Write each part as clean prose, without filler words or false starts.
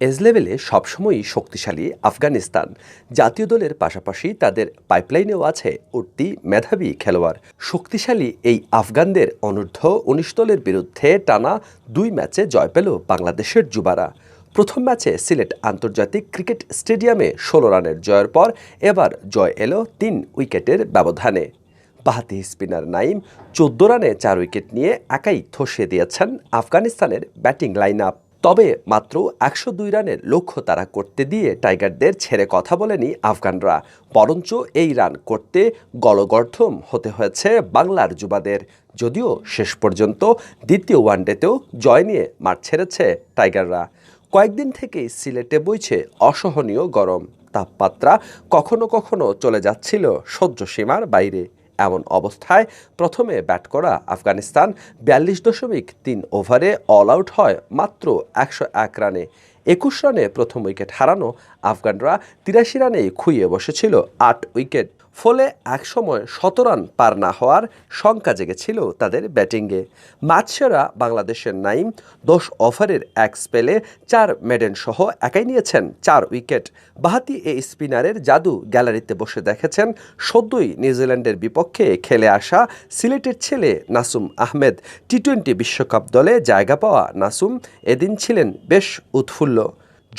Age লেভেলে সবসময়ই শক্তিশালী আফগানিস্তান জাতীয় দলের পাশাপাশি তাদের পাইপলাইনেও আছে উঠতি মেধাবী খেলোয়াড়। শক্তিশালী এই আফগানদের অনূর্ধ্ব-19 দলের বিরুদ্ধে টানা 2 ম্যাচে জয় পেল বাংলাদেশের যুবারা। প্রথম ম্যাচে সিলেট আন্তর্জাতিক ক্রিকেট স্টেডিয়ামে 16 রানের জয়ের পর এবার জয় এলো 3 উইকেটের ব্যবধানে। বাঁহাতি স্পিনার নাইম 14 রানে 4 উইকেট নিয়ে একাই ধসিয়ে দিয়েছেন আফগানিস্তানের ব্যাটিং লাইন আপ। তবে মাত্র 102 রানের লক্ষ্য তারা করতে দিয়ে টাইগারদের ছেড়ে কথা বলেনি আফগানরা, বরঞ্চ এই রান করতে গলগর্ধম হতে হয়েছে বাংলার যুবাদের। যদিও শেষ পর্যন্ত দ্বিতীয় ওয়ানডেতেও জয় নিয়ে মাঠ ছেড়েছে টাইগাররা। কয়েকদিন থেকেই সিলেটে বইছে অসহনীয় গরম, তাপমাত্রা কখনো কখনো চলে যাচ্ছিল সহ্যসীমার বাইরে। এমন অবস্থায় প্রথমে ব্যাট করা আফগানিস্তান 42.3 ওভারে অল আউট হয় মাত্র 101 রানে। 21 রানে প্রথম উইকেট হারানো আফগানরা 83 রানেই খুইয়ে বসেছিল 8 উইকেট। ফলে একসময় 17 রান পার না হওয়ার শঙ্কা জেগেছিল তাদের ব্যাটিংয়ে। ম্যাচ সেরা বাংলাদেশের নাইম 10 ওভারের 1 স্পেলে 4 মেডেন সহ একাই নিয়েছেন 4 উইকেট। বাঁহাতি এই স্পিনারের জাদু গ্যালারিতে বসে দেখেছেন সদ্যই নিউজিল্যান্ডের বিপক্ষে খেলে আসা সিলেটের ছেলে নাসুম আহমেদ। টি-20 বিশ্বকাপ দলে জায়গা পাওয়া নাসুম এদিন ছিলেন বেশ উৎফুল্ল।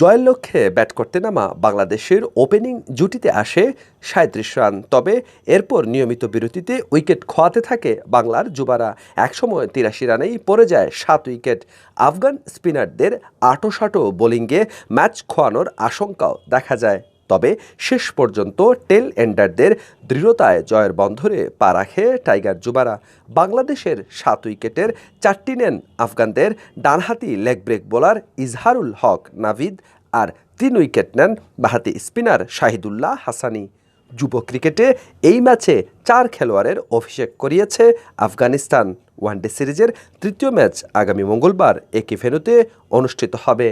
জয়ের লক্ষ্যে ব্যাট করতে নামা বাংলাদেশের ওপেনিং জুটিতে আসে 37 রান। তবে এরপর নিয়মিত বিরতিতে উইকেট খোয়াতে থাকে বাংলার যুবারা। একসময় 83 রানেই পড়ে যায় 7 উইকেট। আফগান স্পিনারদের আঁটো-সাঁটো বোলিংয়ে ম্যাচ খোয়ানোর আশঙ্কাও দেখা যায়। তবে শেষ পর্যন্ত টেল এন্ডারদের দৃঢ়তায় জয়ের বন্ধরে পা রাখে টাইগার যুবারা। বাংলাদেশের 7 উইকেটের 4টি নেন আফগানদের ডানহাতি লেগ ব্রেক বোলার ইজহারুল হক নাভিদ, আর 3 উইকেট নেন বাঁহাতি স্পিনার শাহিদুল্লাহ হাসানি। যুব ক্রিকেটে এই ম্যাচে 4 খেলোয়াড়ের অভিষেক করিয়েছে আফগানিস্তান। ওয়ানডে সিরিজের তৃতীয় ম্যাচ আগামী মঙ্গলবার একই ভেন্যুতে অনুষ্ঠিত হবে।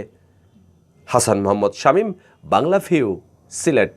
হাসান মোহাম্মদ শামীম, বাংলা ভিউ, সিলেট।